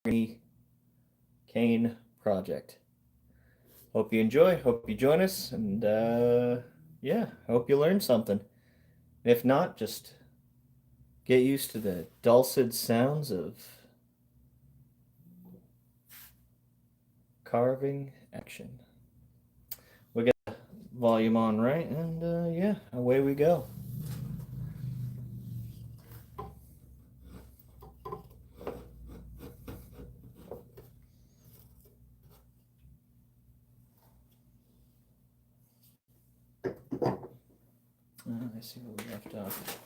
mahogany cane project. Hope you enjoy. Hope you join us, and yeah, hope you learn something. If not, just get used to the dulcet sounds of carving action. We got the volume on right, and yeah, away we go. I see where we left off.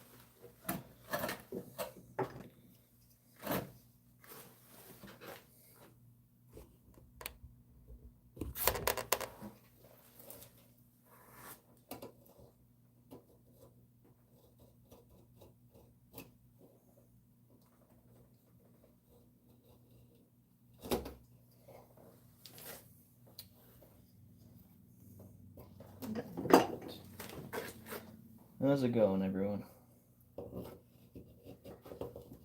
How's it going, everyone?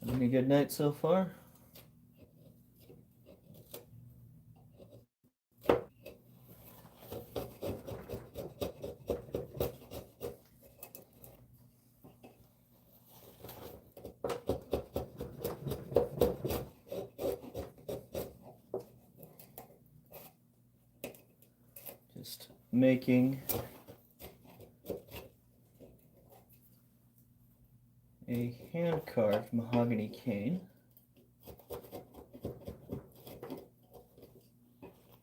Having a good night so far? Just making a hand-carved mahogany cane,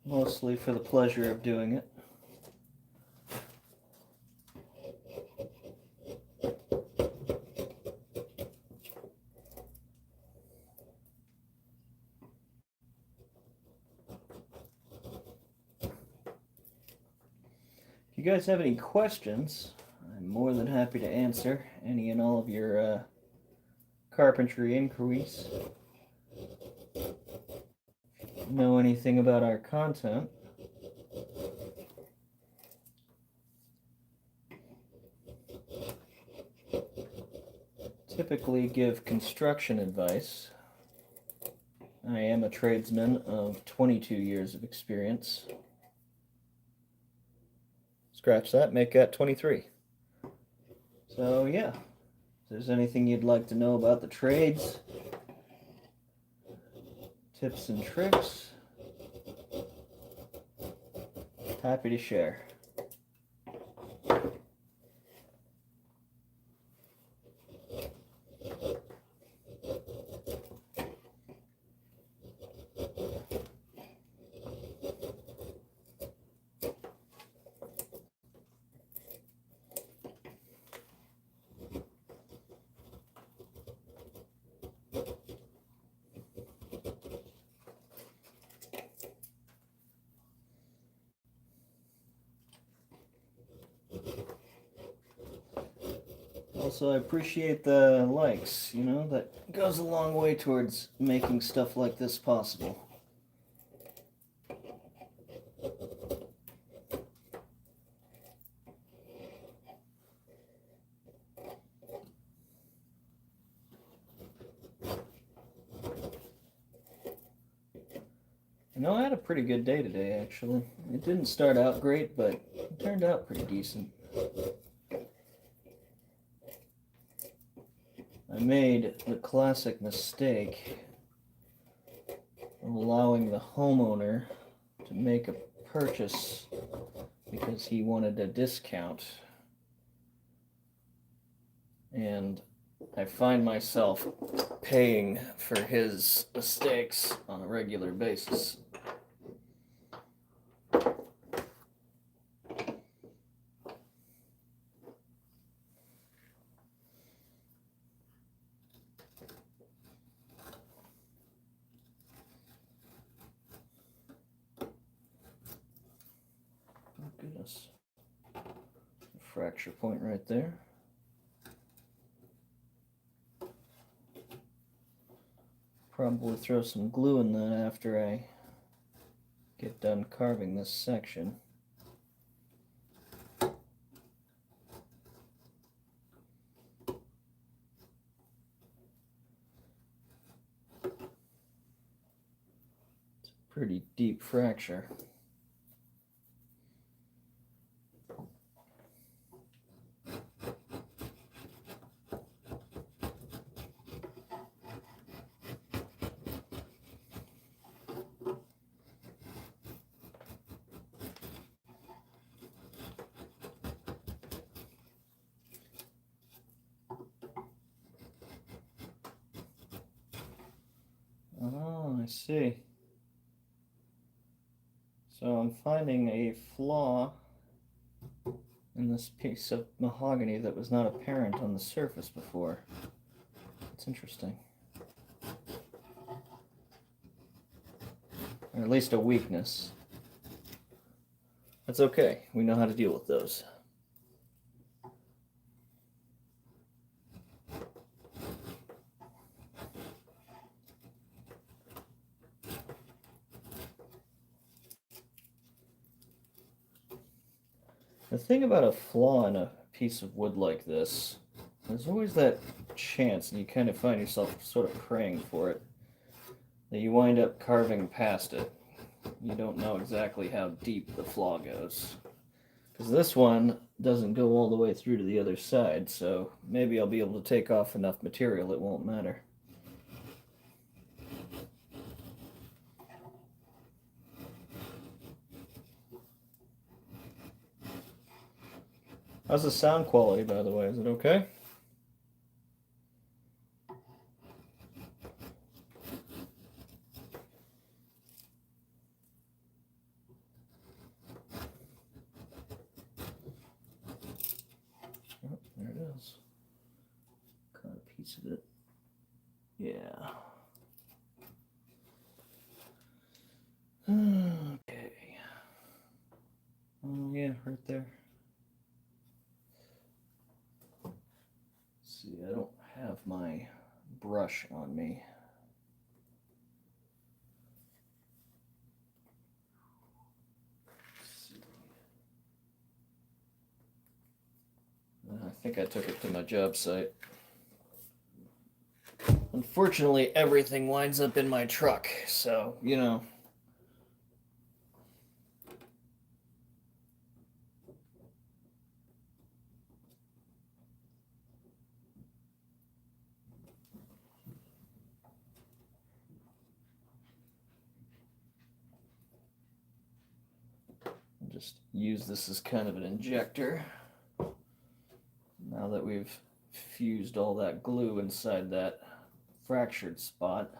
mostly for the pleasure of doing it. If you guys have any questions, I'm more than happy to answer any and all of your carpentry inquiries. Know anything about our content? Typically give construction advice. I am a tradesman of 22 years of experience. Scratch that, make that 23. So yeah, if there's anything you'd like to know about the trades, tips and tricks, happy to share. Also, I appreciate the likes, that goes a long way towards making stuff like this possible. I had a pretty good day today, actually. It didn't start out great, but it turned out pretty decent. I made the classic mistake of allowing the homeowner to make a purchase because he wanted a discount. And I find myself paying for his mistakes on a regular basis. Oh goodness. A fracture point right there. Probably throw some glue in that after I get done carving this section. pretty deep fracture. Oh, I see. So I'm finding a flaw in this piece of mahogany that was not apparent on the surface before. It's interesting. Or at least a weakness. That's okay. We know how to deal with those. The thing about a flaw in a piece of wood like this, there's always that chance, and you kind of find yourself sort of praying for it, that you wind up carving past it. You don't know exactly how deep the flaw goes. Because this one doesn't go all the way through to the other side, so maybe I'll be able to take off enough material it won't matter. How's the sound quality, by the way? Is it okay? Oh, there it is. Cut a piece of it. Yeah. Okay. Oh, yeah, right there. Let's see, I don't have my brush on me. I think I took it to my job site. Unfortunately, everything winds up in my truck, so, you know. I'll just use this as kind of an injector. Now that we've fused all that glue inside that fractured spot.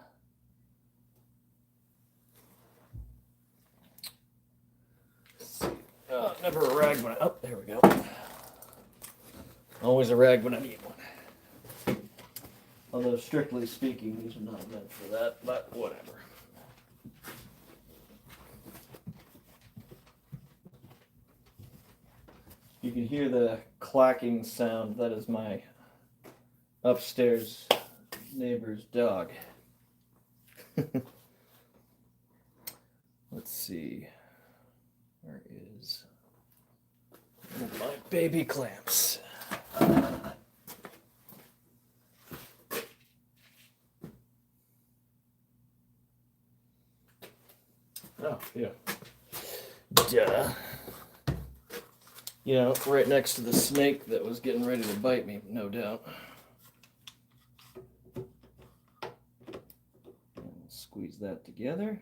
Oh, never a rag when I, oh, there we go. Always a rag when I need one. Although, strictly speaking, these are not meant for that, but whatever. You can hear the clacking sound. That is my upstairs neighbor's dog. Let's see. Where is my baby clamps? Oh, yeah. Duh. You know, right next to the snake that was getting ready to bite me, no doubt. And squeeze that together.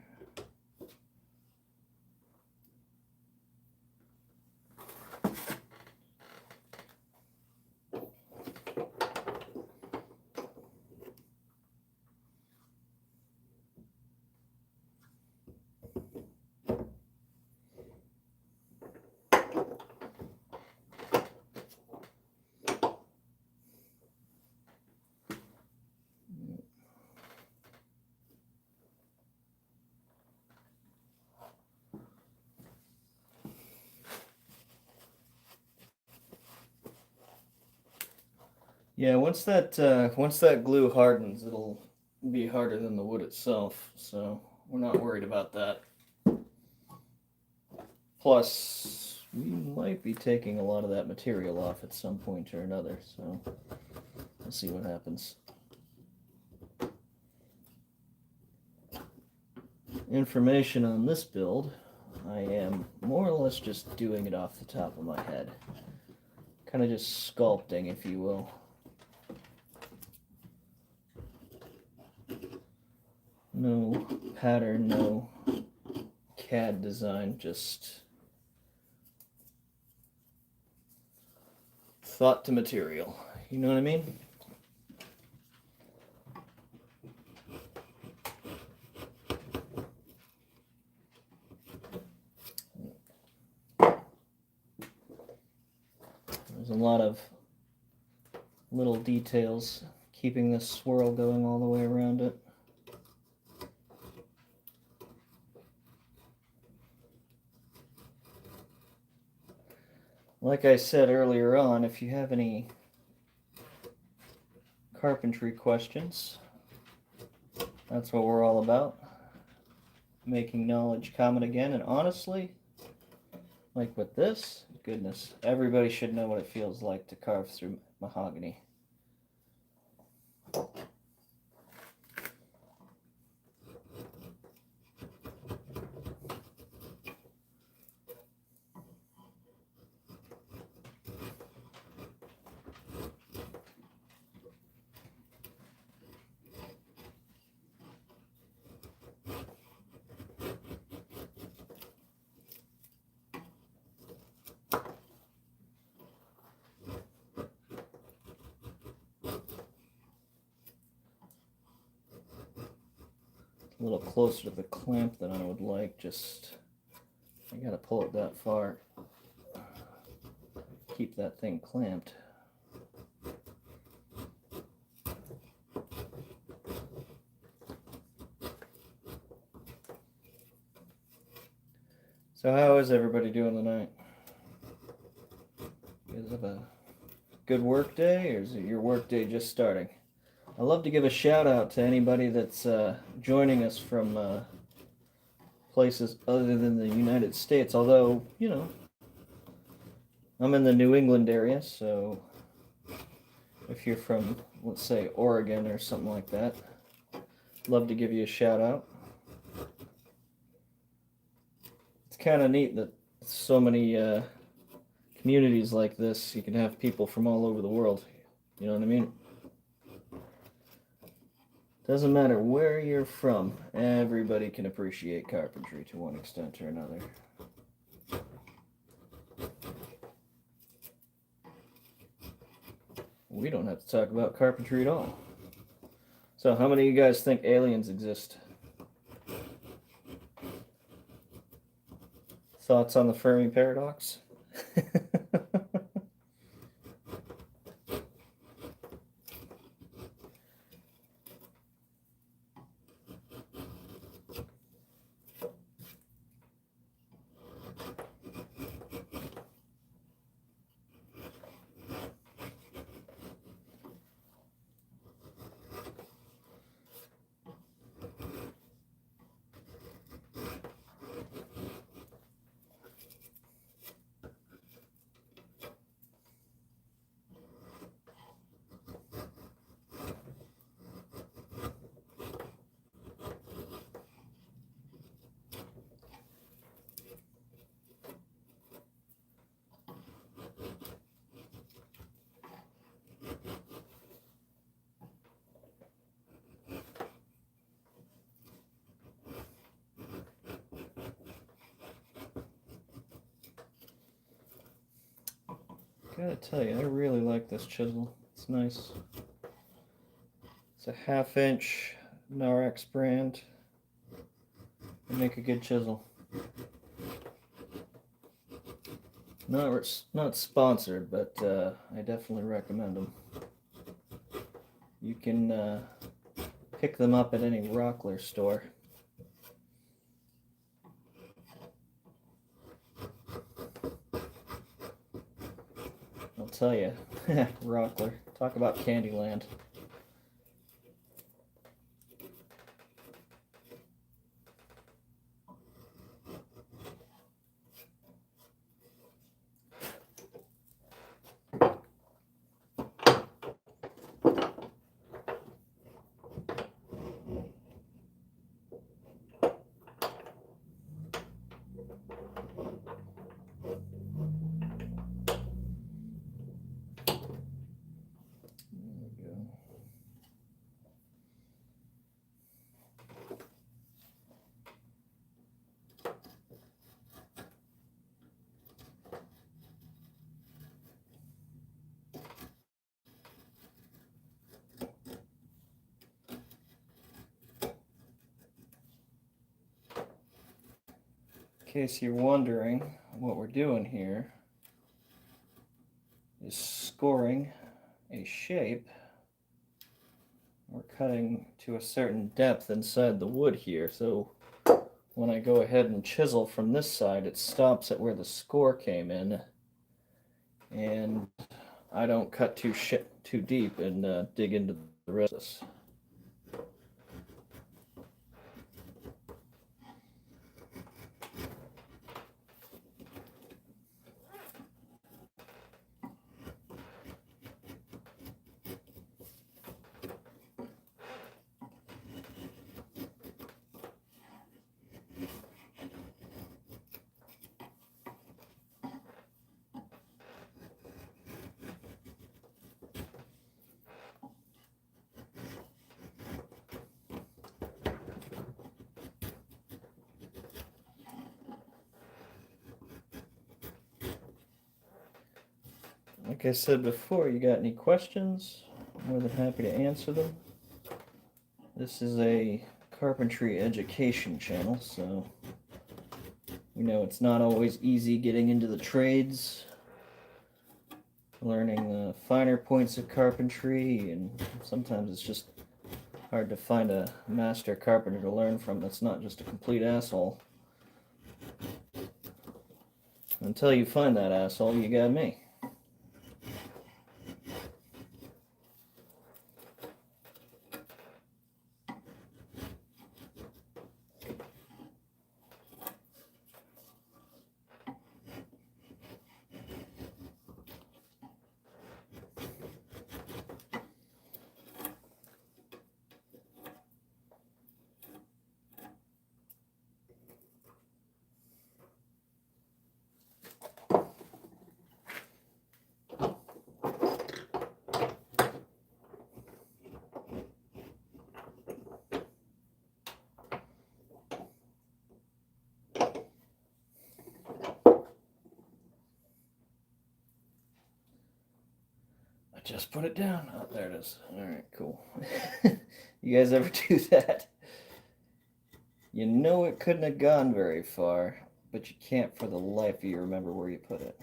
Yeah, once that glue hardens, it'll be harder than the wood itself, so we're not worried about that. Plus, we might be taking a lot of that material off at some point or another, so we'll see what happens. information on this build, I am more or less just doing it off the top of my head. Kind of just sculpting, if you will. No pattern, no CAD design, just thought to material. You know what I mean? There's a lot of little details keeping this swirl going all the way around it. Like I said earlier on, if you have any carpentry questions, that's what we're all about. Making knowledge common again. And honestly, like with this, goodness, everybody should know what it feels like to carve through mahogany. A little closer to the clamp than I would like, just I gotta pull it that far, keep that thing clamped. So how is everybody doing tonight? You guys have a good work day, or is it your work day just starting? I'd love to give a shout out to anybody that's joining us from places other than the United States, although, you know, I'm in the New England area, so if you're from, let's say, Oregon or something like that, love to give you a shout out. It's kind of neat that so many communities like this, you can have people from all over the world, you know what I mean? Doesn't matter where you're from, everybody can appreciate carpentry to one extent or another. We don't have to talk about carpentry at all. So how many of you guys think aliens exist? Thoughts on the Fermi paradox? Gotta tell you, I really like this chisel. It's nice. It's a 1/2 inch Narex brand. They make a good chisel. Not sponsored, but I definitely recommend them. You can pick them up at any Rockler store. I'll tell you, Rockler, talk about Candyland. In case you're wondering, what we're doing here is scoring a shape. We're cutting to a certain depth inside the wood here, so when I go ahead and chisel from this side, it stops at where the score came in, and I don't cut too deep and dig into the rest of this. Like I said before, you got any questions? I'm more than happy to answer them. This is a carpentry education channel, so we know it's not always easy getting into the trades, learning the finer points of carpentry, and sometimes it's just hard to find a master carpenter to learn from that's not just a complete asshole. Until you find that asshole, you got me. Just put it down. Oh, there it is. Alright, cool. You guys ever do that? You know it couldn't have gone very far, but you can't for the life of you remember where you put it.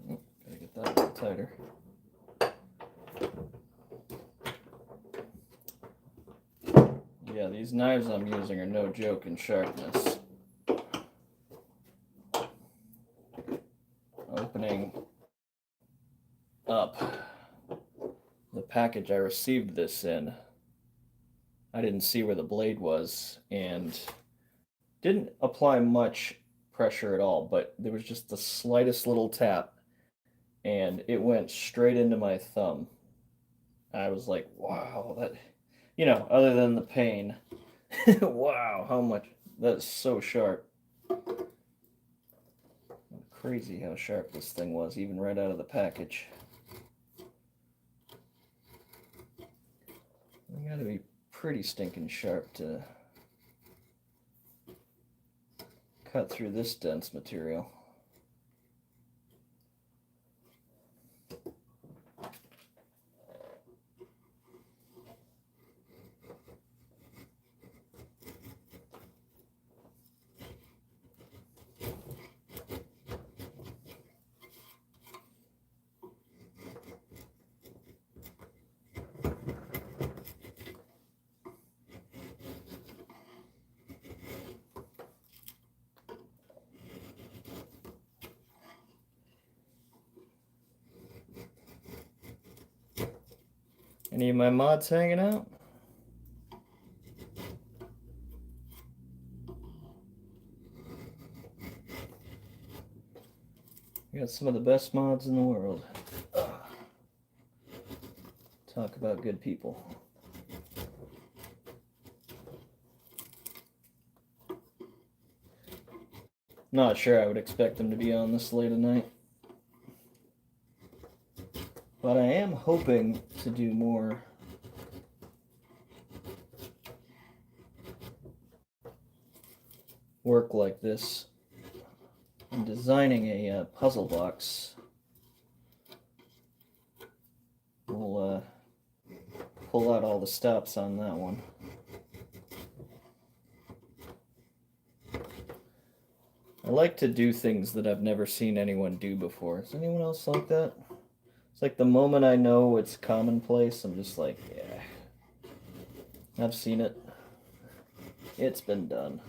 Oh, gotta get that a little tighter. Yeah, these knives I'm using are no joke in sharpness. Opening up the package I received this in, I didn't see where the blade was and didn't apply much pressure at all, but there was just the slightest little tap and it went straight into my thumb. I was like, wow, that, other than the pain, wow, how much, that's so sharp. Crazy how sharp this thing was, even right out of the package. I gotta be pretty stinking sharp to cut through this dense material. Any of my mods hanging out? We got some of the best mods in the world. Talk about good people. Not sure I would expect them to be on this late at night. But I am hoping to do more work like this. I'm designing a puzzle box. We'll pull out all the stops on that one. I like to do things that I've never seen anyone do before. Is anyone else like that? It's like the moment I know it's commonplace, I'm just like, yeah, I've seen it. It's been done.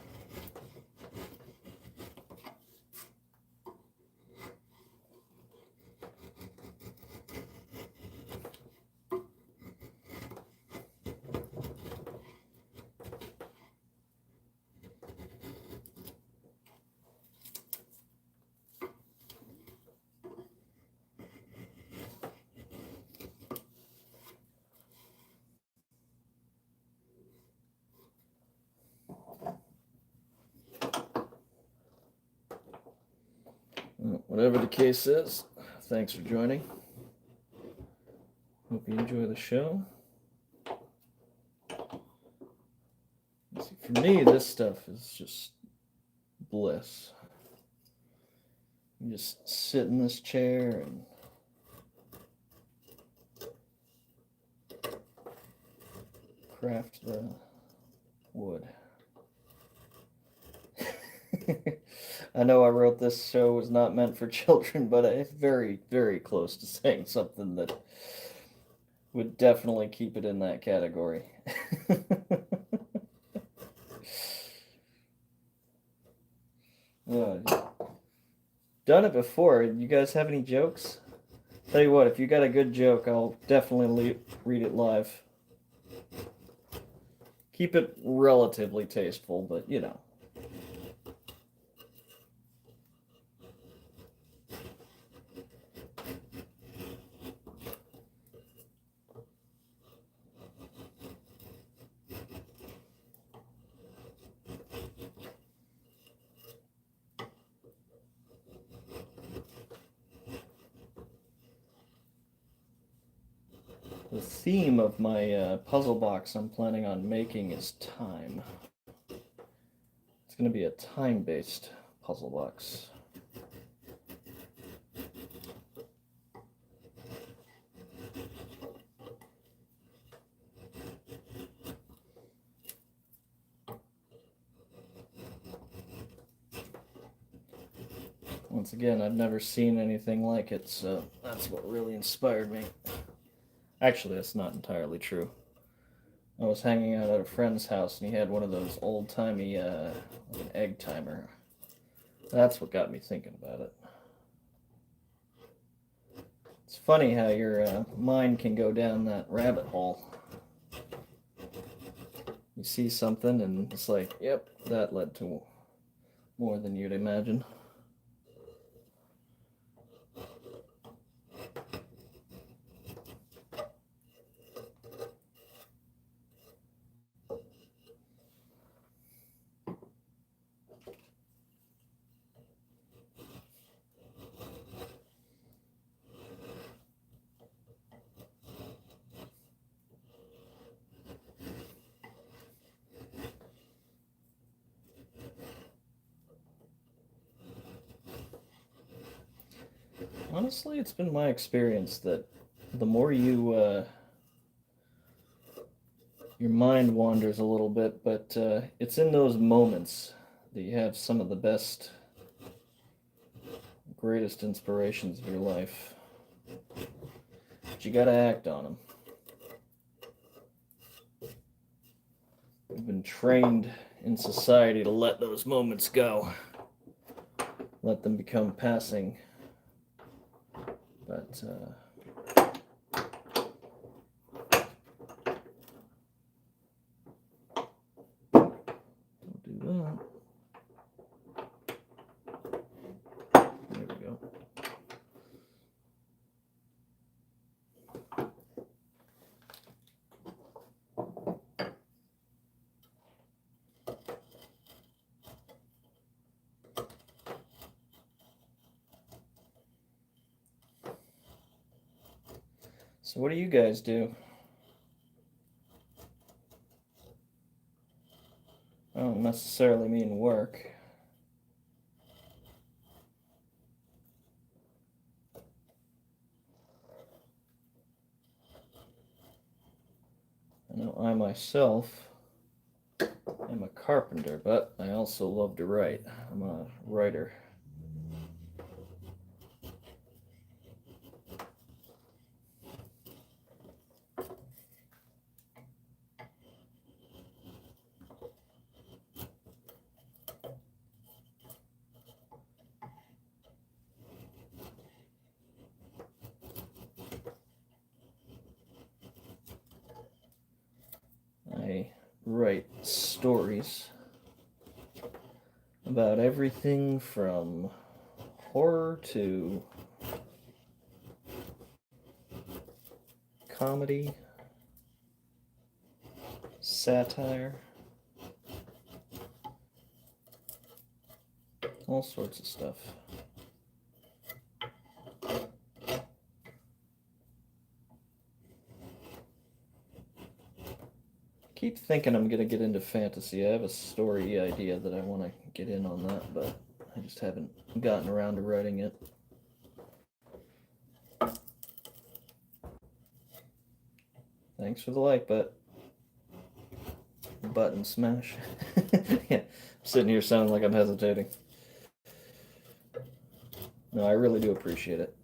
Whatever the case is, thanks for joining. Hope you enjoy the show. See, for me, this stuff is just bliss. You just sit in this chair and craft the wood. I know I wrote this show was not meant for children, but it's very, very close to saying something that would definitely keep it in that category. Done it before. You guys have any jokes? Tell you what, if you got a good joke, I'll definitely read it live. Keep it relatively tasteful, but you know. The theme of my puzzle box I'm planning on making is time. It's going to be a time-based puzzle box. Once again, I've never seen anything like it, so that's what really inspired me. Actually, that's not entirely true. I was hanging out at a friend's house and he had one of those old-timey like an egg timer. That's what got me thinking about it. It's funny how your mind can go down that rabbit hole. You see something and it's like, yep, that led to more than you'd imagine. Honestly, it's been my experience that the more your mind wanders a little bit, but it's in those moments that you have some of the best, greatest inspirations of your life. But you gotta act on them. We've been trained in society to let those moments go, let them become passing. But don't do that. There we go. So what do you guys do? I don't necessarily mean work. I know I myself am a carpenter, but I also love to write. I'm a writer. I write stories about everything from horror to comedy, satire, all sorts of stuff. Keep thinking I'm gonna get into fantasy. I have a story idea that I want to get in on that, but I just haven't gotten around to writing it. Thanks for the like button smash. Yeah, I'm sitting here sounding like I'm hesitating. No, I really do appreciate it.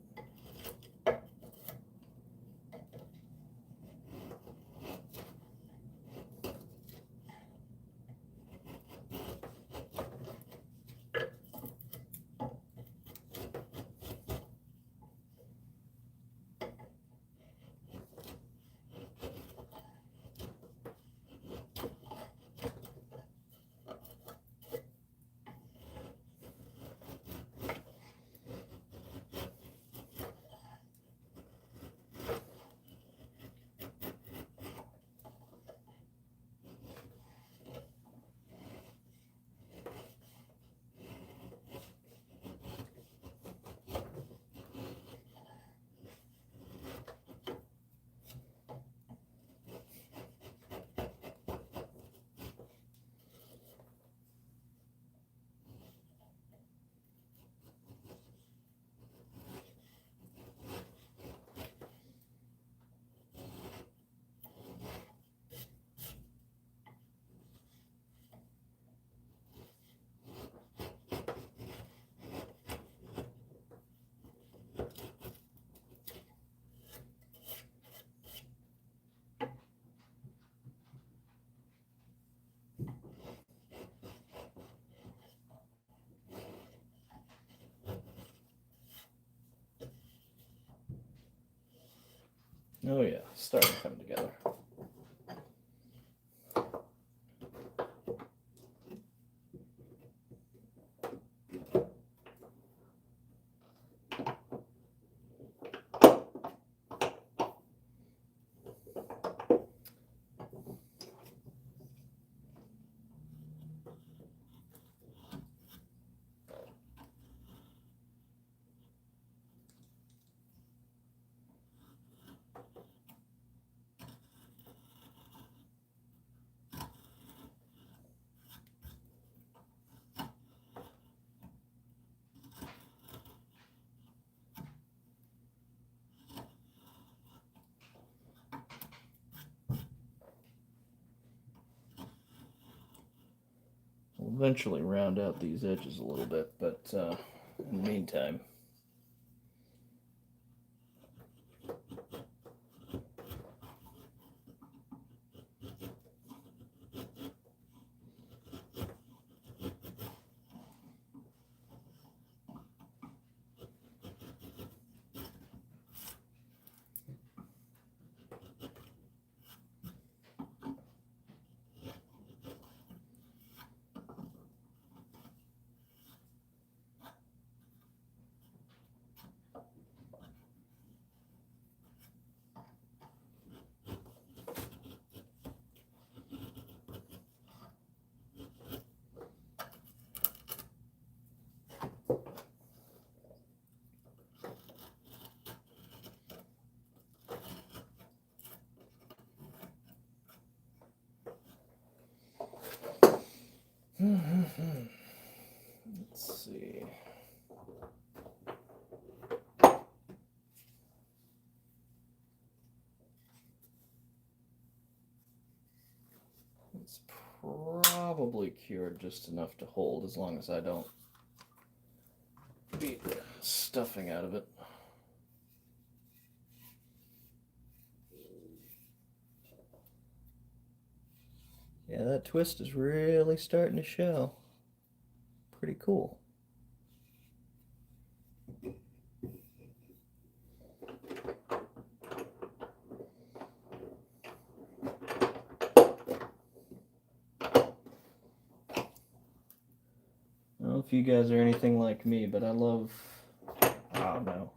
Oh yeah, starting to come together. We'll eventually round out these edges a little bit, but in the meantime, Let's see. It's probably cured just enough to hold, as long as I don't beat the stuffing out of it. Yeah, that twist is really starting to show. Pretty cool. I don't know if you guys are anything like me, but I love... Oh, no.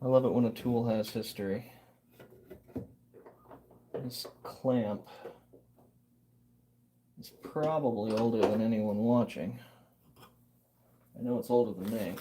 I love it when a tool has history. This clamp is probably older than anyone watching. I know it's older than me.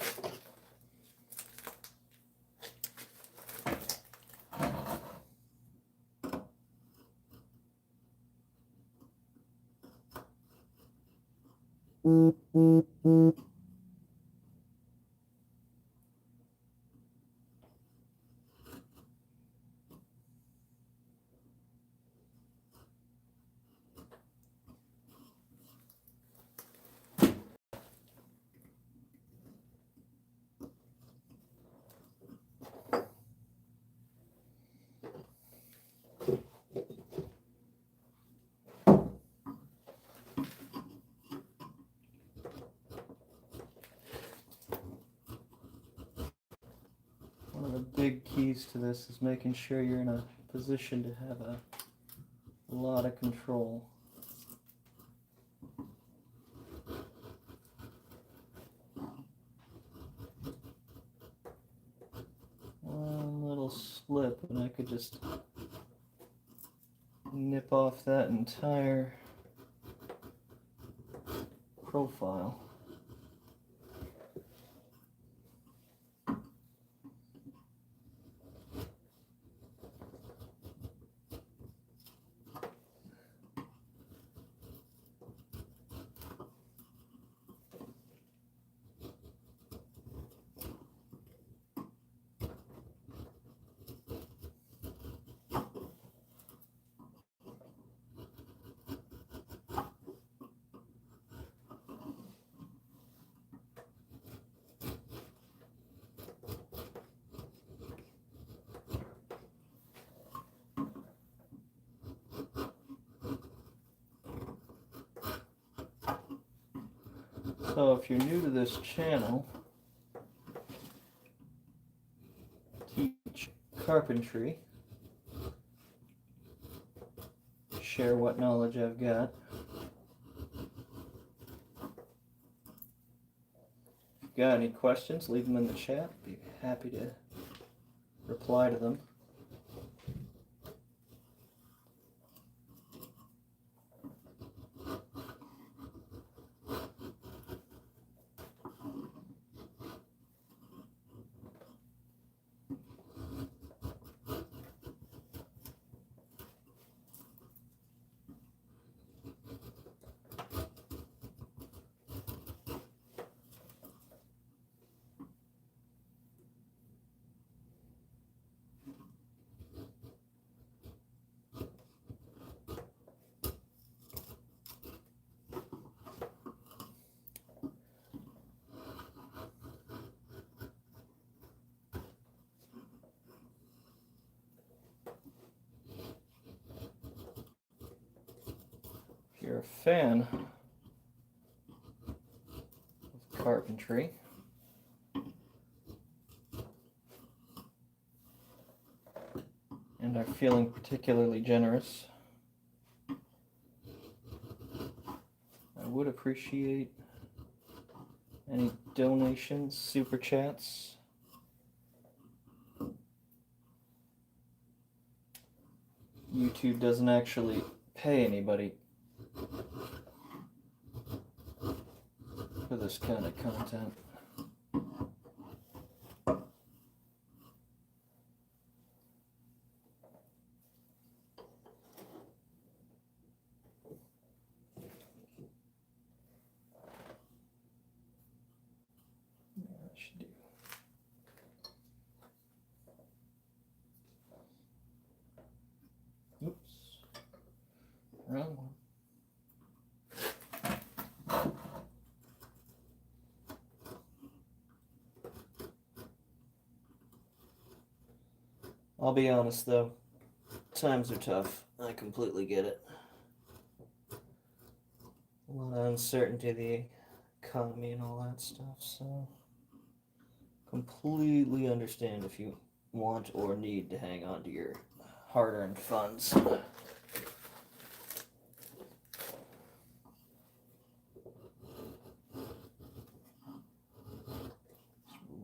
One of the big keys to this is making sure you're in a position to have a lot of control. One little slip and I could just nip off that entire profile. So if you're new to this channel, teach carpentry, share what knowledge I've got. If you've got any questions, leave them in the chat. Be happy to reply to them. If you're a fan of carpentry, and are feeling particularly generous, I would appreciate any donations, super chats. YouTube doesn't actually pay anybody for this kind of content. Wrong one. I'll be honest though, times are tough. I completely get it. A lot of uncertainty, the economy and all that stuff, so completely understand if you want or need to hang on to your hard-earned funds.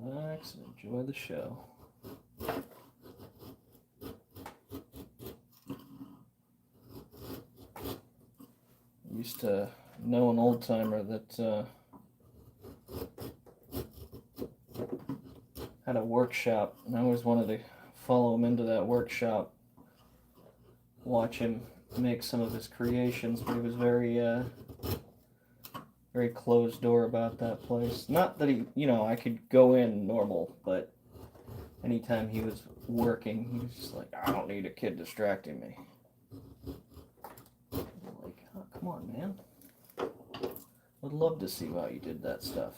Relax and enjoy the show. I used to know an old timer that had a workshop, and I always wanted to follow him into that workshop, watch him make some of his creations, but he was very very closed door about that place. Not that I could go in normal, but anytime he was working, he was just like, I don't need a kid distracting me. I'm like, oh, come on, man. I'd love to see why you did that stuff.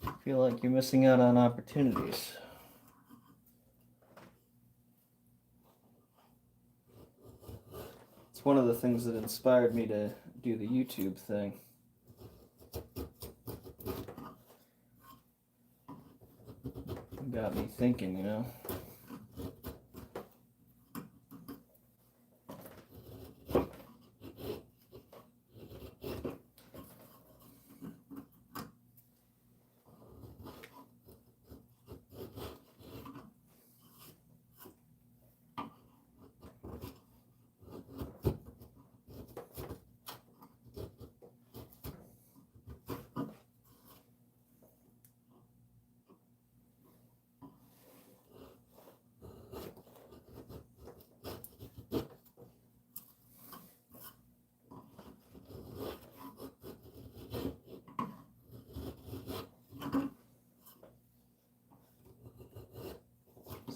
I feel like you're missing out on opportunities. It's one of the things that inspired me to do the YouTube thing. It got me thinking.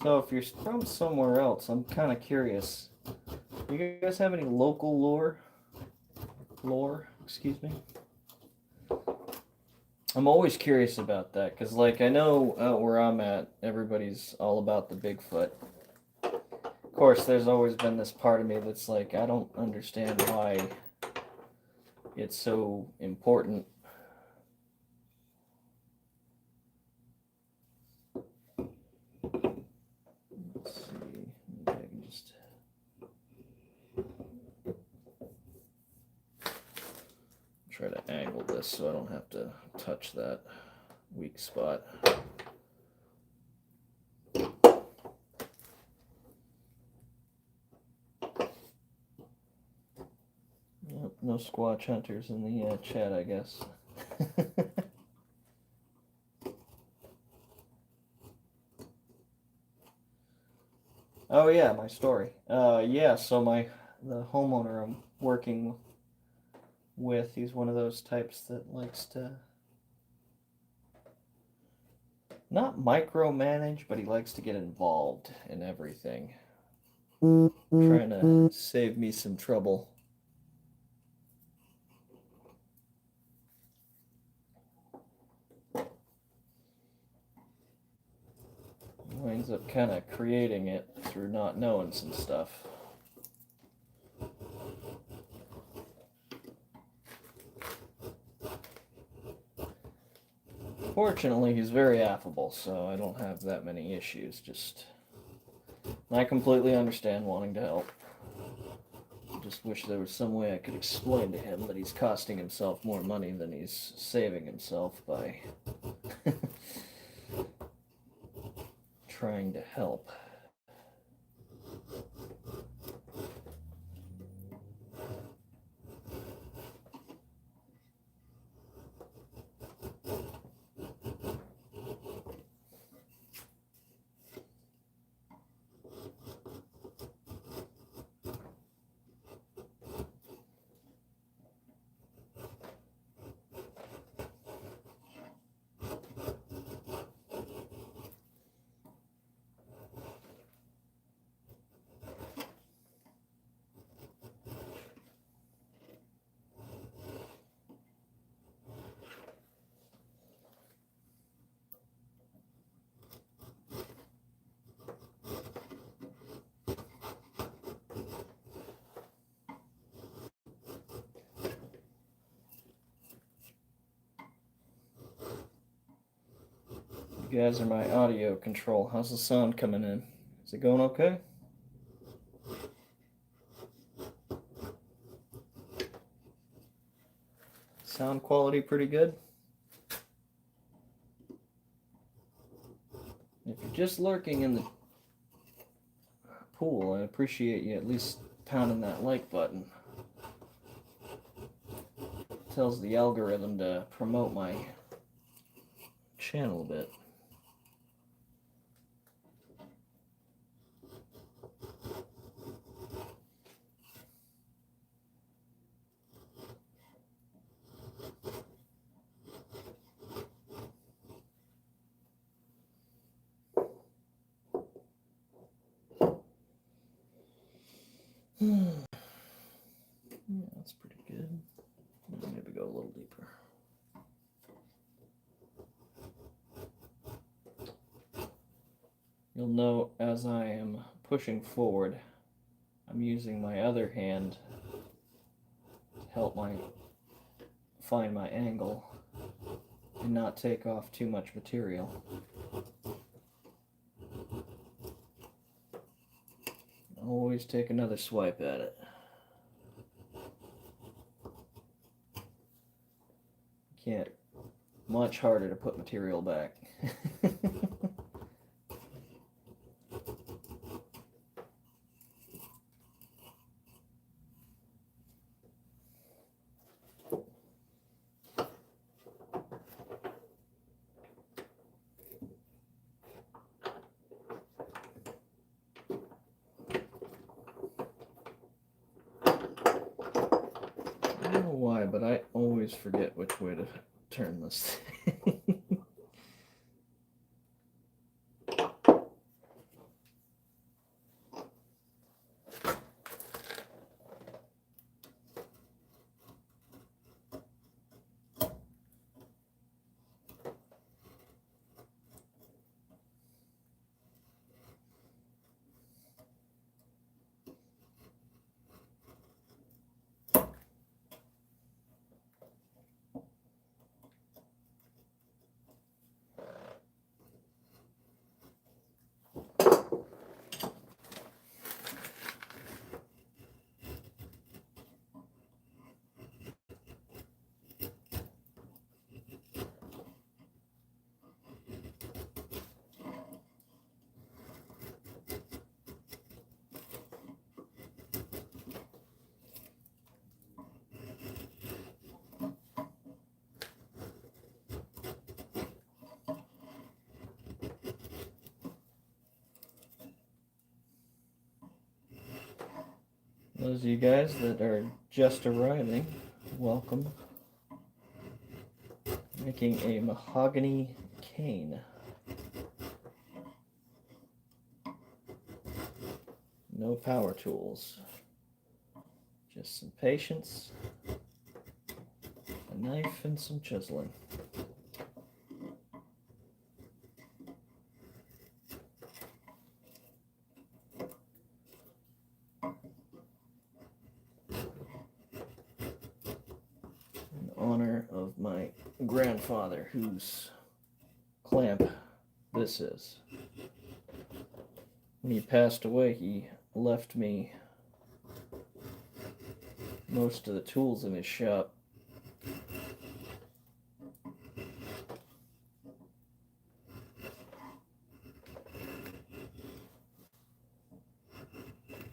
So if you're from somewhere else, I'm kind of curious. Do you guys have any local lore? Excuse me. I'm always curious about that because, I know out where I'm at, everybody's all about the Bigfoot. Of course, there's always been this part of me that's like, I don't understand why it's so important. Let's see. Maybe I can just try to angle this so I don't have to touch that weak spot. Yep, no Squatch hunters in the chat, I guess. Oh yeah, my story. Yeah, so the homeowner I'm working with, he's one of those types that likes to not micromanage, but he likes to get involved in everything. Trying to save me some trouble. Winds up kind of creating it through not knowing some stuff. Fortunately, he's very affable, so I don't have that many issues. I completely understand wanting to help. Just wish there was some way I could explain to him that he's costing himself more money than he's saving himself by trying to help. You guys are my audio control. How's the sound coming in? Is it going okay? Sound quality pretty good? If you're just lurking in the pool, I appreciate you at least pounding that like button. It tells the algorithm to promote my channel a bit. Yeah, that's pretty good. Maybe go a little deeper. You'll note as I am pushing forward, I'm using my other hand to help find my angle and not take off too much material. Always take another swipe at it. Can't. Much harder to put material back. I don't know why, but I always forget which way to turn this thing. Those of you guys that are just arriving, welcome. Making a mahogany cane. No power tools. Just some patience, a knife, and some chiseling. In honor of my grandfather, whose clamp this is. When he passed away, he left me most of the tools in his shop.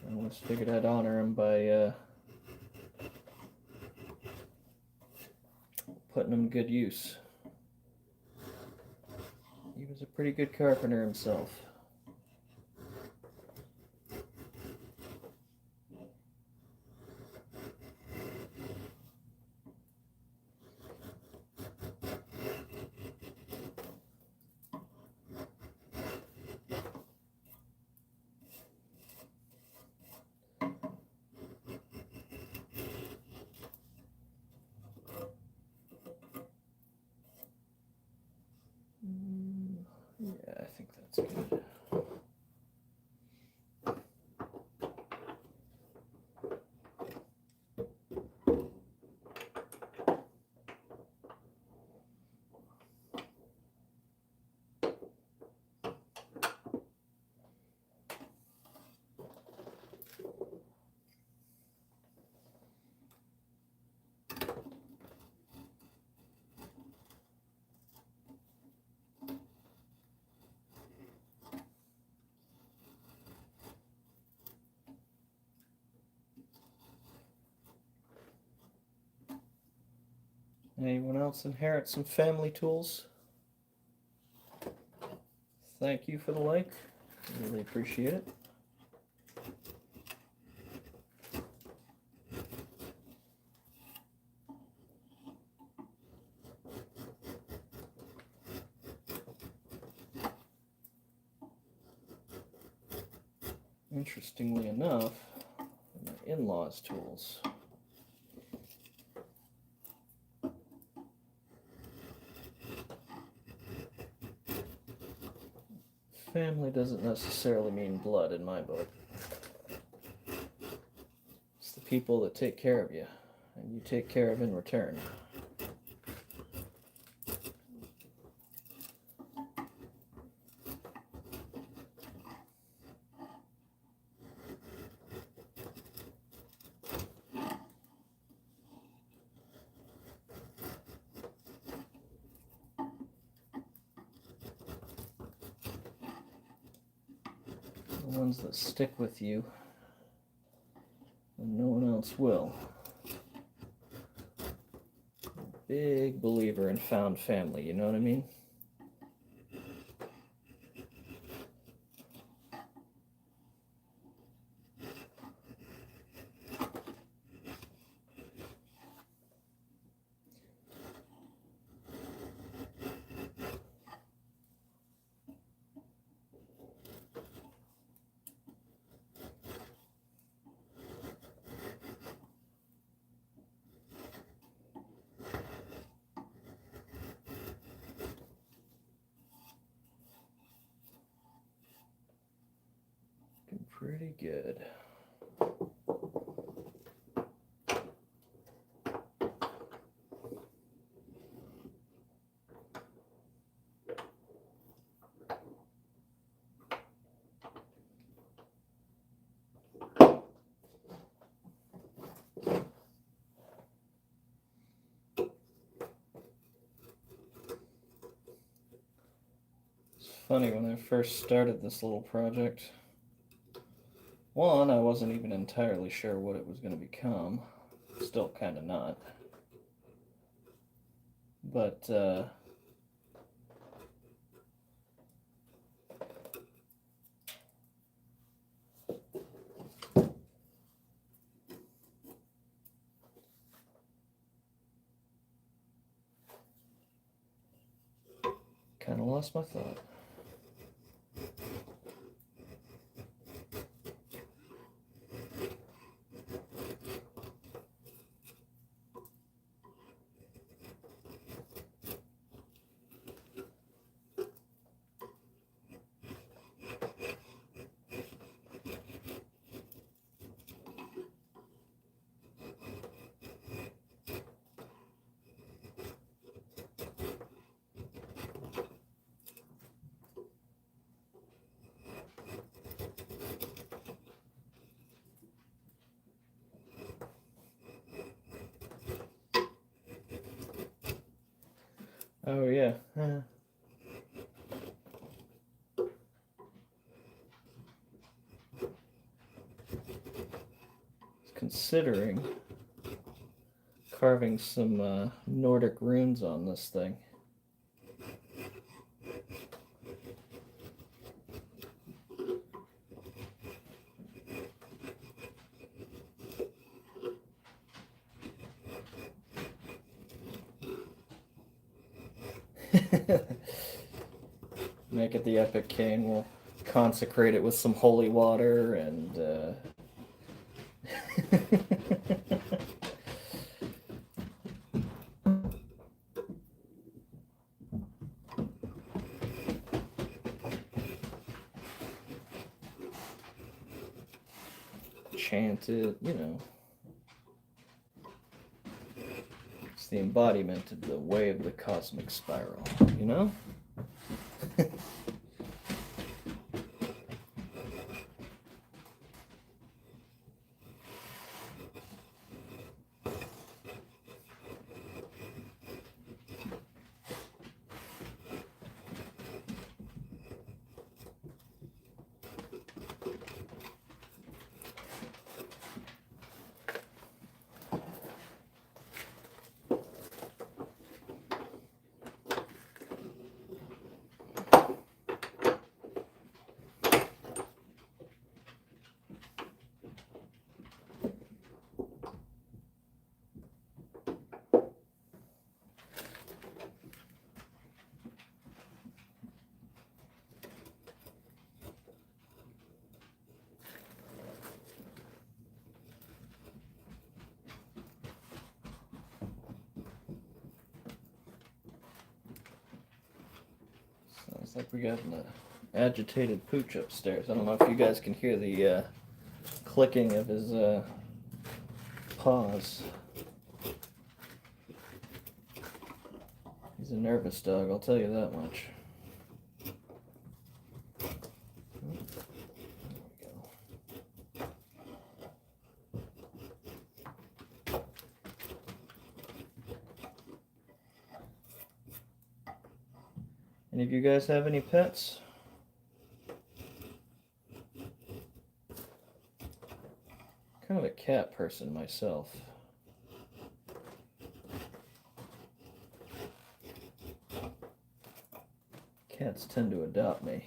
I always figured I'd honor him by putting them to good use. He was a pretty good carpenter himself. Yeah, I think that's good. Anyone else inherit some family tools? Thank you for the like. Really appreciate it. Interestingly enough, my in-laws' tools. Family doesn't necessarily mean blood in my book. It's the people that take care of you, and you take care of in return. The ones that stick with you and no one else will. Big believer in found family, you know what I mean? Pretty good. It's funny, when I first started this little project, one, I wasn't even entirely sure what it was going to become. Still kind of not. But, kind of lost my thought. Oh, yeah. Considering carving some Nordic runes on this thing. Make it the epic cane. We'll consecrate it with some holy water and chant it, you know. It's the embodiment of the way of the cosmic spiral, you know? It's like we got an agitated pooch upstairs. I don't know if you guys can hear the clicking of his paws. He's a nervous dog, I'll tell you that much. Any of you guys have any pets? Kind of a cat person myself. Cats tend to adopt me.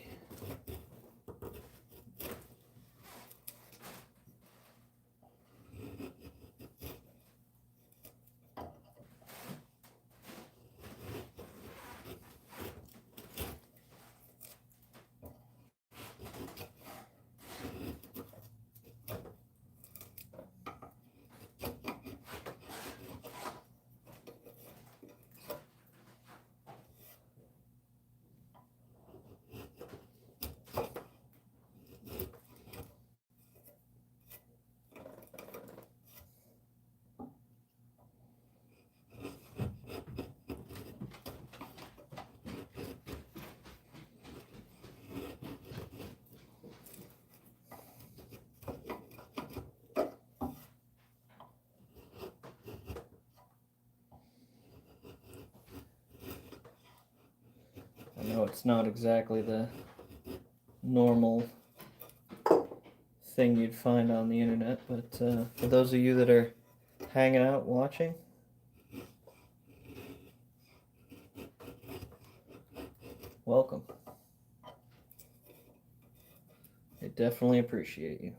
I know it's not exactly the normal thing you'd find on the internet, but for those of you that are hanging out watching, welcome. I definitely appreciate you.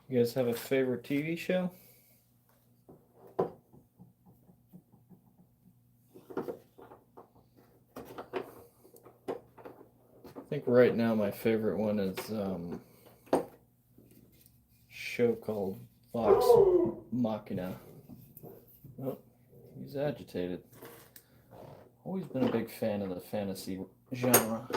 You guys have a favorite TV show? I think right now my favorite one is a show called Vox Machina. Oh, He's agitated. Always been a big fan of the fantasy genre.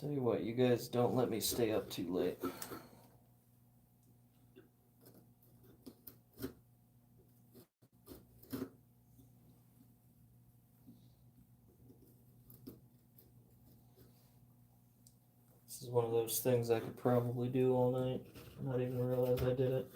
Tell you what, you guys don't let me stay up too late. This is one of those things I could probably do all night, not even realize I did it.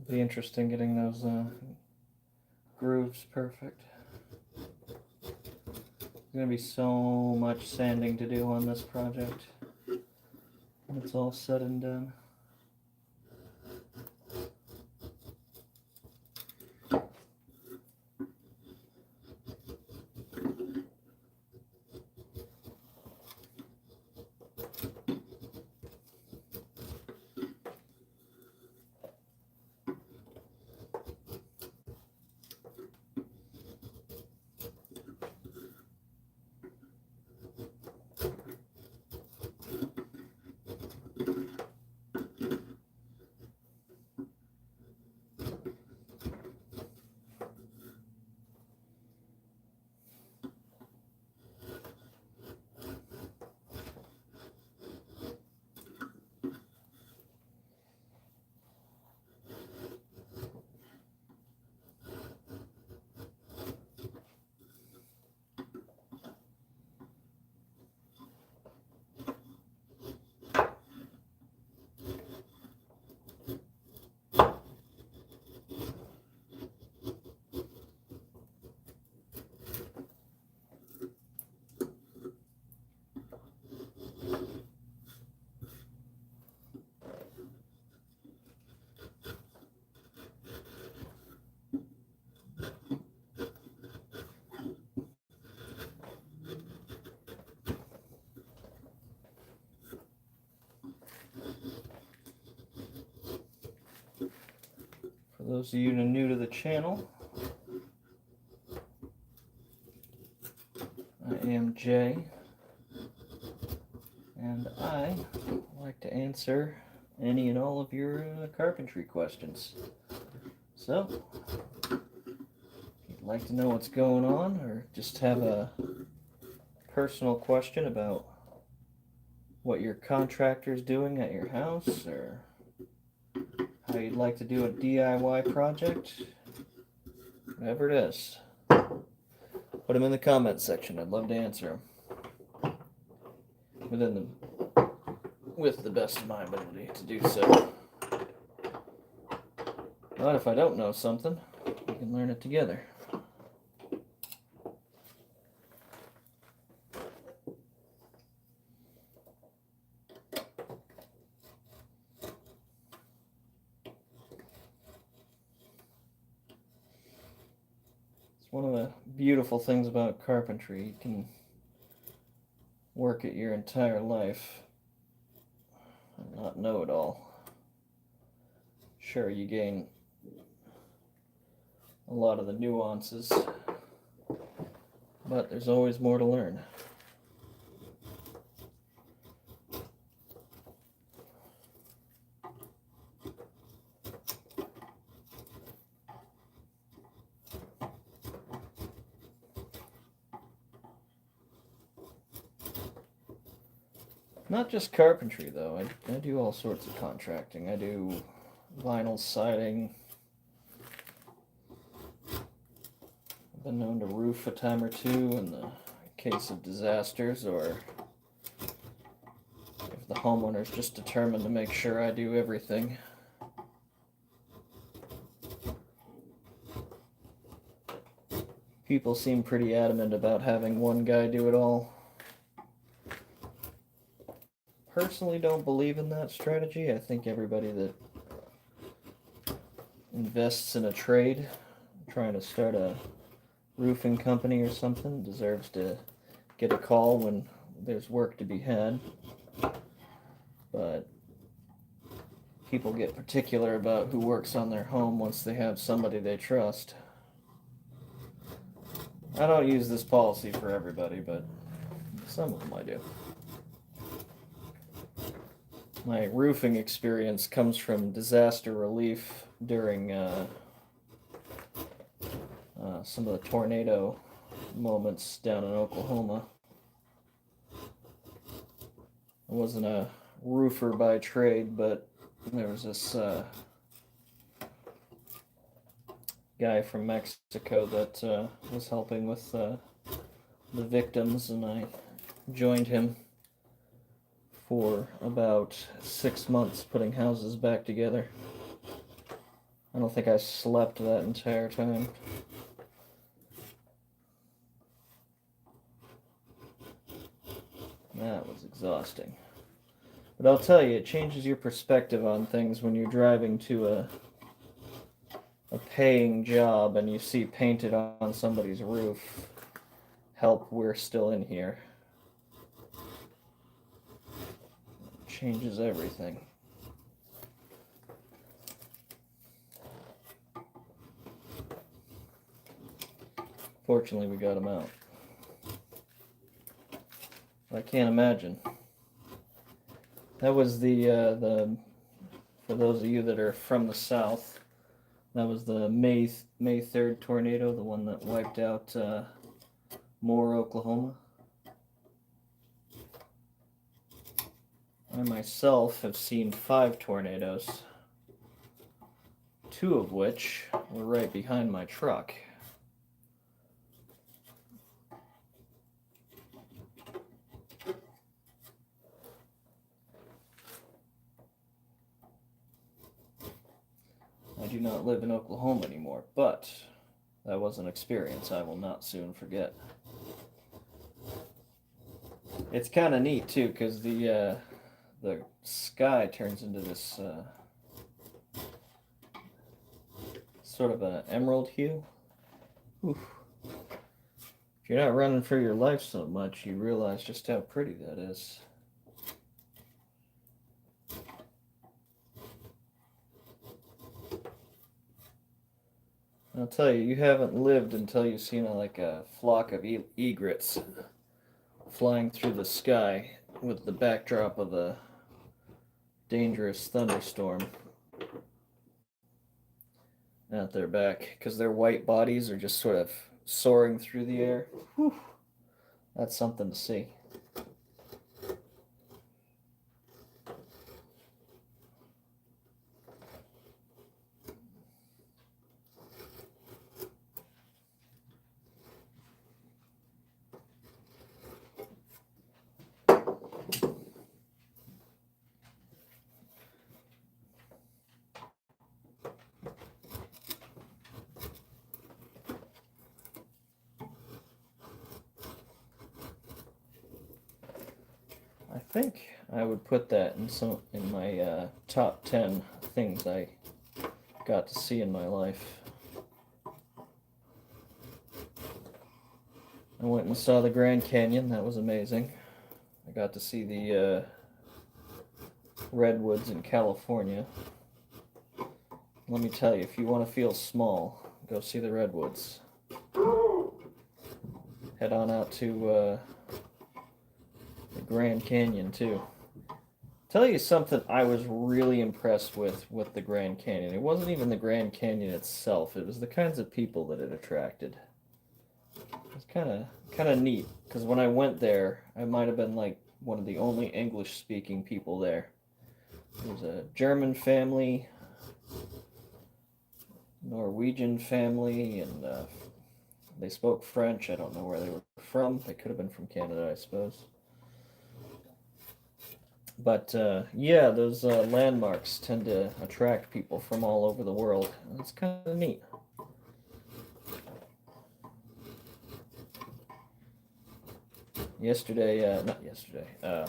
It'll be interesting getting those grooves perfect. There's going to be so much sanding to do on this project when it's all said and done. For those of you new to the channel, I am Jay, and I like to answer any and all of your carpentry questions. So, if you'd like to know what's going on, or just have a personal question about what your contractor's doing at your house, or how you'd like to do a DIY project, whatever it is, put them in the comments section. I'd love to answer them with the best of my ability to do so. But if I don't know something, we can learn it together. It's one of the beautiful things about carpentry. You can work it your entire life and not know it all. Sure, you gain a lot of the nuances, but there's always more to learn. Not just carpentry, though. I do all sorts of contracting. I do vinyl siding. I've been known to roof a time or two in the case of disasters, or if the homeowner's just determined to make sure I do everything. People seem pretty adamant about having one guy do it all. Personally don't believe in that strategy. I think everybody that invests in a trade, trying to start a roofing company or something, deserves to get a call when there's work to be had. But people get particular about who works on their home once they have somebody they trust. I don't use this policy for everybody, but some of them I do. My roofing experience comes from disaster relief during some of the tornado moments down in Oklahoma. I wasn't a roofer by trade, but there was this guy from Mexico that was helping with the victims, and I joined him for about 6 months putting houses back together. I don't think I slept that entire time. That was exhausting. But I'll tell you, it changes your perspective on things when you're driving to a paying job and you see painted on somebody's roof, "Help, we're still in here." It changes everything. Fortunately, we got him out. I can't imagine. That was the for those of you that are from the South, that was the May 3rd tornado, the one that wiped out Moore, Oklahoma. I myself have seen 5 tornadoes, 2 of which were right behind my truck. I do not live in Oklahoma anymore, but that was an experience I will not soon forget. It's kind of neat too, because the sky turns into this sort of an emerald hue. Oof. If you're not running for your life so much, you realize just how pretty that is. I'll tell you, you haven't lived until you've seen a flock of egrets flying through the sky with the backdrop of a dangerous thunderstorm at their back, because their white bodies are just sort of soaring through the air. Whew. That's something to see. I think I would put that in my top 10 things I got to see in my life. I went and saw the Grand Canyon. That was amazing. got to see the redwoods in California. Let me tell you, if you want to feel small, go see the redwoods. Head on out to the Grand Canyon too. Tell you something I was really impressed with the Grand Canyon. It wasn't even the Grand Canyon itself. It was the kinds of people that it attracted. It was kind of neat because when I went there, I might have been like one of the only English speaking people there. There was a German family, Norwegian family, and they spoke French. I don't know where they were from. They could have been from Canada, I suppose. But yeah, those landmarks tend to attract people from all over the world. It's kind of neat.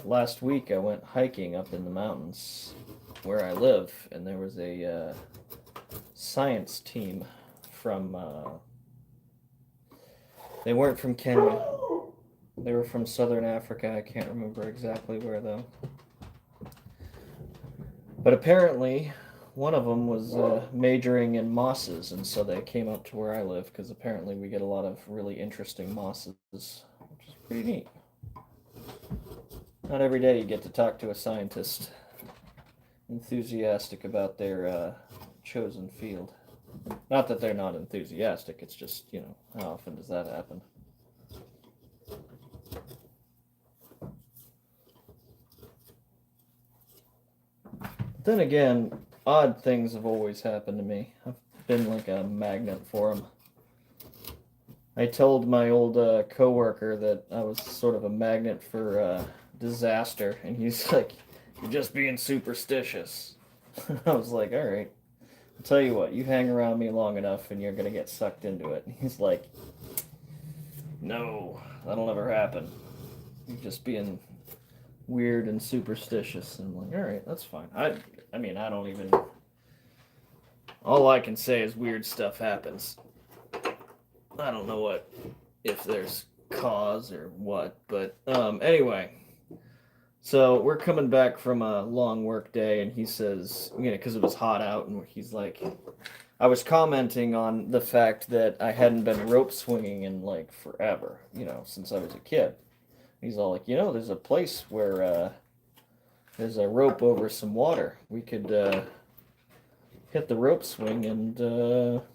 Last week I went hiking up in the mountains where I live, and there was a science team from, they weren't from Kenya, they were from southern Africa. I can't remember exactly where though. But apparently, one of them was majoring in mosses, and so they came up to where I live because apparently we get a lot of really interesting mosses, which is pretty neat. Not every day you get to talk to a scientist enthusiastic about their chosen field. Not that they're not enthusiastic, it's just, how often does that happen? Then again, odd things have always happened to me. I've been like a magnet for them. I told my old coworker that I was sort of a magnet for disaster, and he's like, "You're just being superstitious." I was like, "All right, I'll tell you what. You hang around me long enough, and you're gonna get sucked into it." And he's like, "No, that'll never happen. You're just being weird and superstitious." And I'm like, "All right, that's fine." I mean, I don't even. All I can say is weird stuff happens. I don't know if there's cause or what, but anyway. So we're coming back from a long work day, and he says, because it was hot out, and he's like, I was commenting on the fact that I hadn't been rope swinging in like forever, since I was a kid. He's all like, there's a place where there's a rope over some water. We could hit the rope swing and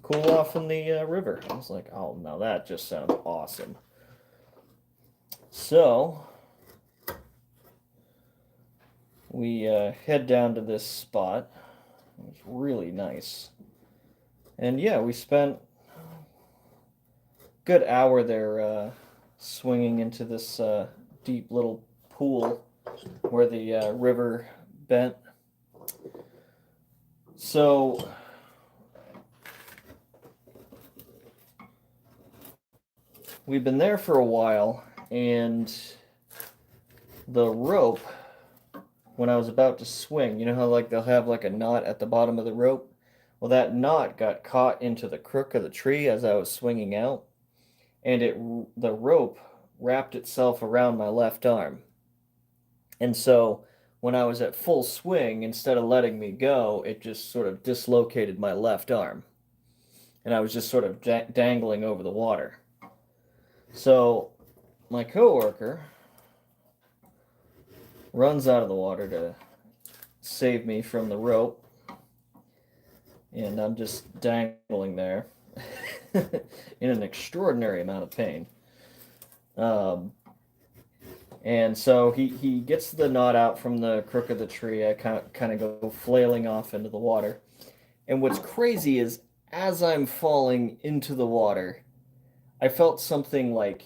cool off in the river. I was like, oh, now that just sounds awesome. So we head down to this spot. It was really nice. And yeah, we spent a good hour there swinging into this deep little pool where the river bent. So we've been there for a while, and the rope, when I was about to swing, you know how like they'll have like a knot at the bottom of the rope? Well, that knot got caught into the crook of the tree as I was swinging out, and the rope wrapped itself around my left arm. And so when I was at full swing, instead of letting me go, it just sort of dislocated my left arm. And I was just sort of dangling over the water. So my coworker runs out of the water to save me from the rope. And I'm just dangling there in an extraordinary amount of pain. And so he gets the knot out from the crook of the tree. I kind of go flailing off into the water. And what's crazy is as I'm falling into the water, I felt something like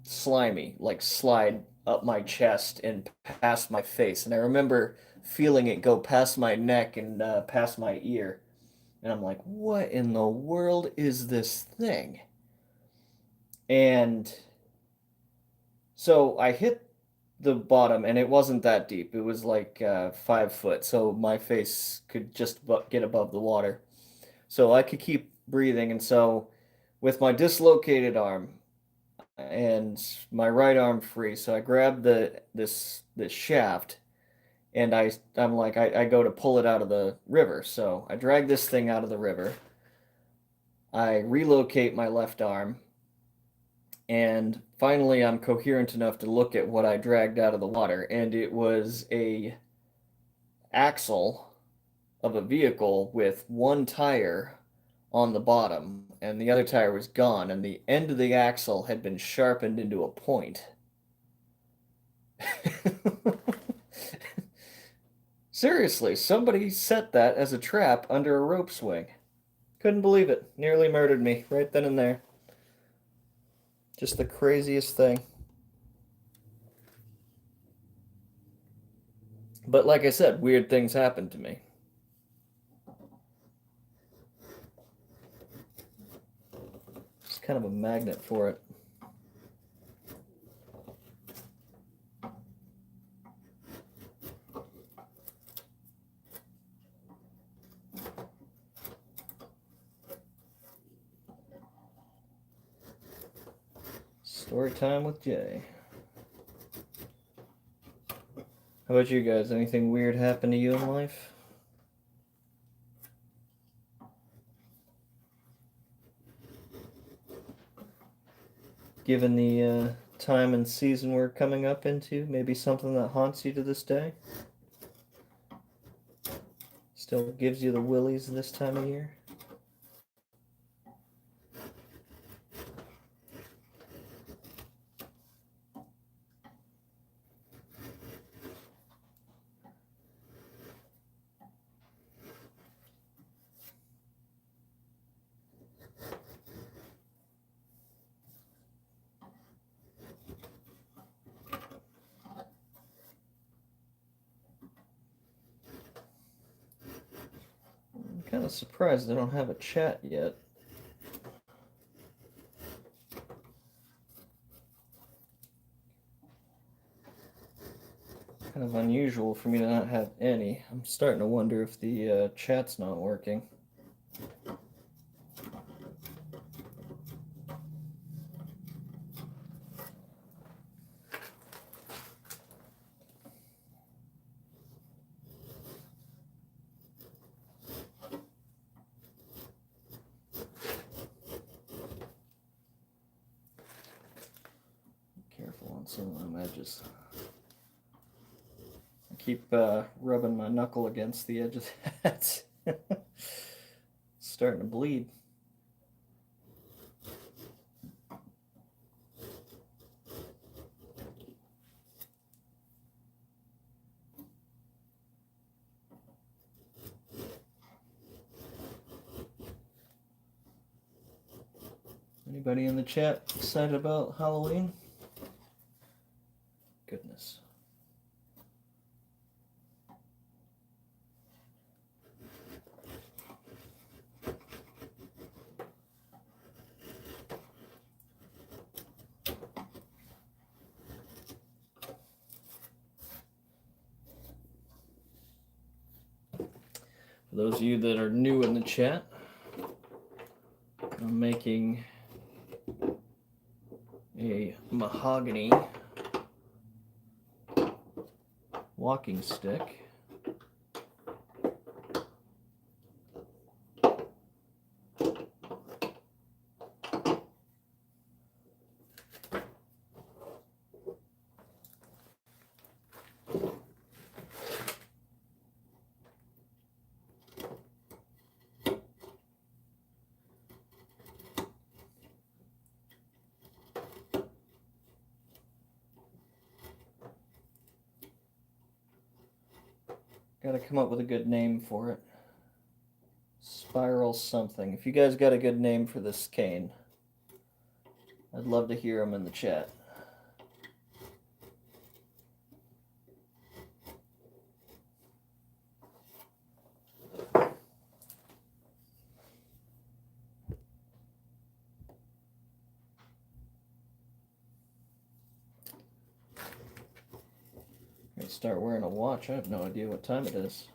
slimy, like slide up my chest and past my face. And I remember feeling it go past my neck and past my ear. And I'm like, what in the world is this thing? And so I hit the bottom, and it wasn't that deep. It was like 5 foot, so my face could just get above the water. So I could keep breathing, and so with my dislocated arm, and my right arm free. So I grab this shaft, and I'm like I go to pull it out of the river. So I drag this thing out of the river. I relocate my left arm, and finally I'm coherent enough to look at what I dragged out of the water, and it was a axle of a vehicle with one tire on the bottom, and the other tire was gone, and the end of the axle had been sharpened into a point. Seriously, somebody set that as a trap under a rope swing. Couldn't believe it. Nearly murdered me right then and there. Just the craziest thing. But like I said, weird things happen to me. It's kind of a magnet for it. Story time with Jay. How about you guys? Anything weird happen to you in life? Given the time and season we're coming up into, maybe something that haunts you to this day? Still gives you the willies this time of year? I'm kind of surprised I don't have a chat yet. Kind of unusual for me to not have any. I'm starting to wonder if the chat's not working. Careful on some of them edges. I keep rubbing my knuckle against the edge of that. It's starting to bleed. Anybody in the chat excited about Halloween? Goodness. For those of you that are new in the chat, I'm making a mahogany walking stick. Got to come up with a good name for it. Spiral something. If you guys got a good name for this cane, I'd love to hear them in the chat. Start wearing a watch. I have no idea what time it is.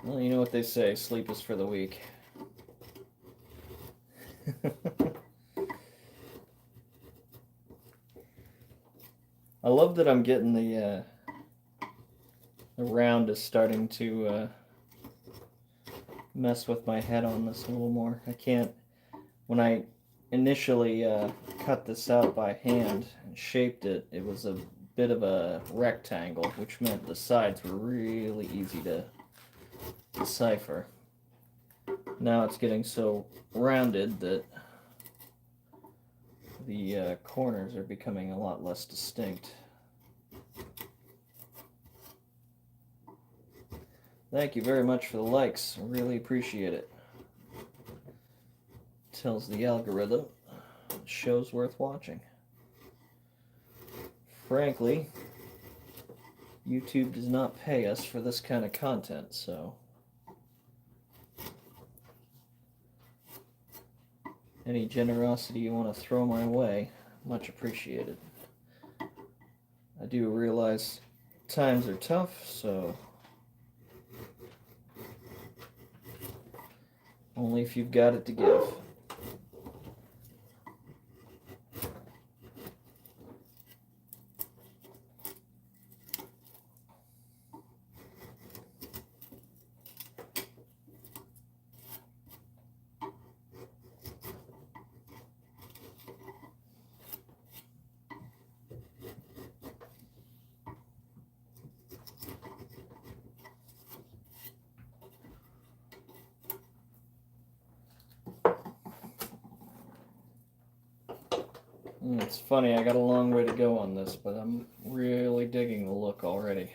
Well, you know what they say, sleep is for the weak. I love that I'm getting the round is starting to mess with my head on this a little more. I can't, when I initially cut this out by hand and shaped it, it was a bit of a rectangle, which meant the sides were really easy to decipher. Now it's getting so rounded that the corners are becoming a lot less distinct. Thank you very much for the likes. I really appreciate it. Tells the algorithm the show's worth watching. Frankly, YouTube does not pay us for this kind of content, so any generosity you want to throw my way, much appreciated. I do realize times are tough, so only if you've got it to give. It's funny, I got a long way to go on this, but I'm really digging the look already.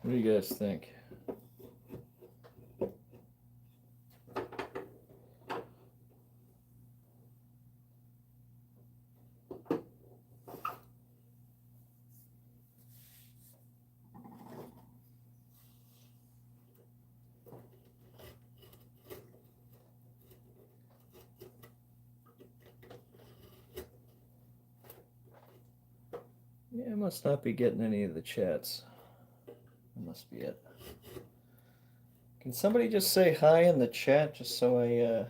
What do you guys think? Yeah, I must not be getting any of the chats. That must be it. Can somebody just say hi in the chat just so I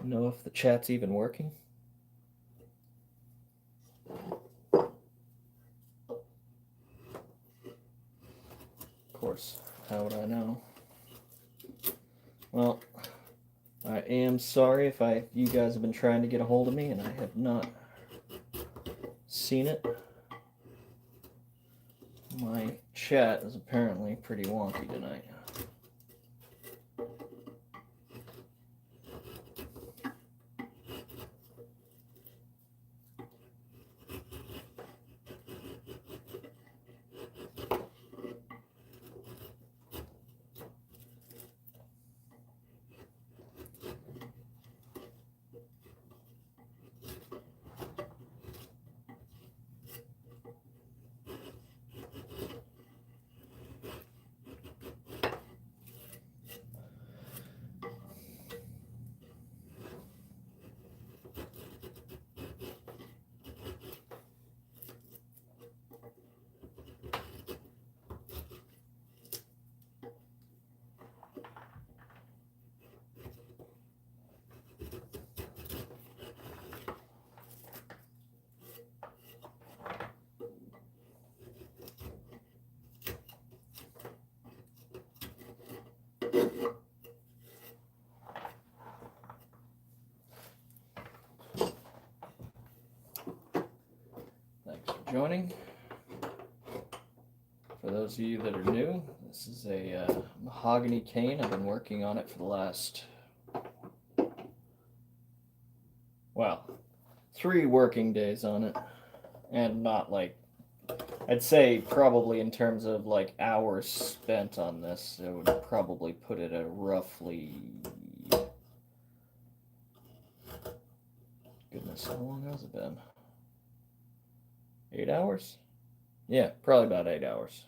know if the chat's even working? Of course, how would I know? Well, I am sorry if you guys have been trying to get a hold of me and I have not seen it. My chat is apparently pretty wonky tonight. Thanks for joining. For those of you that are new, this is a mahogany cane. I've been working on it for the last, well, 3 working days on it. And not like, I'd say probably in terms of like hours spent on this, I would probably put it at roughly, goodness, how long has it been? 8 hours? Yeah, probably about 8 hours.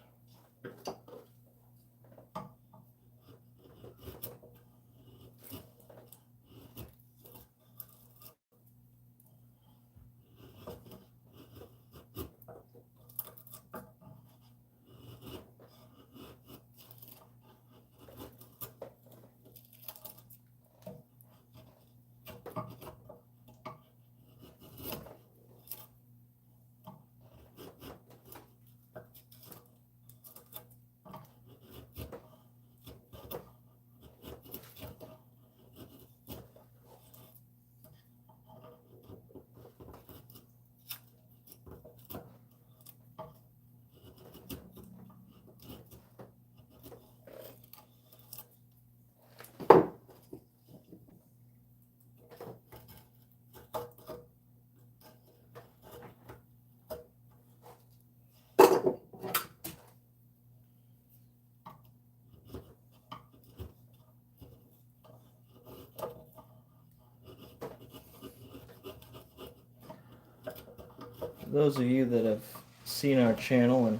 those of you that have seen our channel and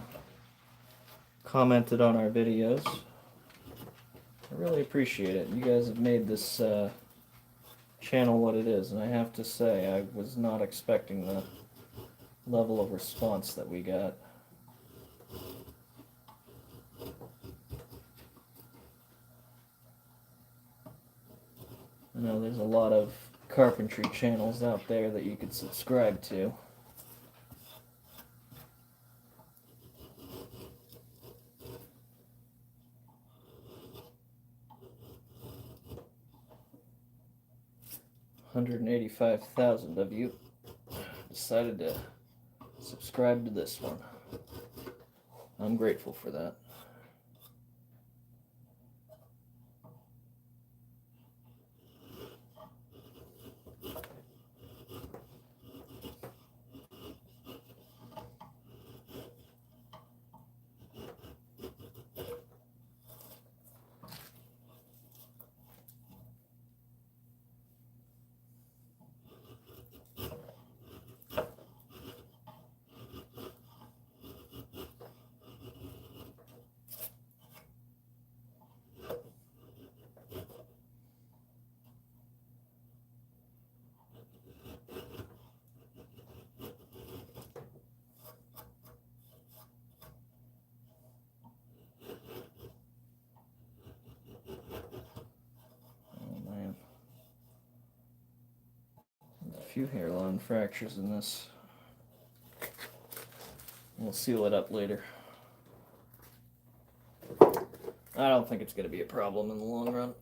commented on our videos, I really appreciate it. You guys have made this channel what it is, and I have to say, I was not expecting the level of response that we got. I know there's a lot of carpentry channels out there that you could subscribe to. $185,000 of you decided to subscribe to this one. I'm grateful for that. Few hairline fractures in this. We'll seal it up later. I don't think it's going to be a problem in the long run.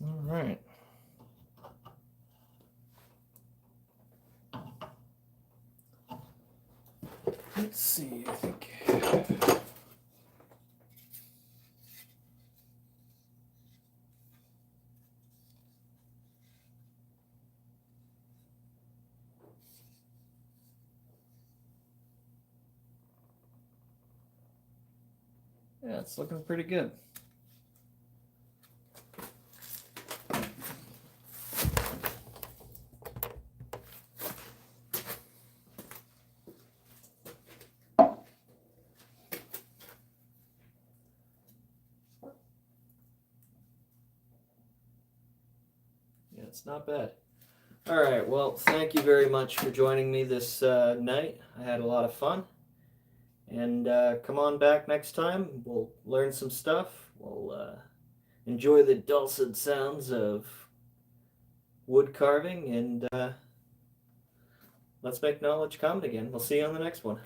All right. Let's see, I think. Yeah, it's looking pretty good. Yeah, it's not bad. All right, well, thank you very much for joining me this night. I had a lot of fun. And come on back next time. We'll learn some stuff. We'll enjoy the dulcet sounds of wood carving, and let's make knowledge common again. We'll see you on the next one.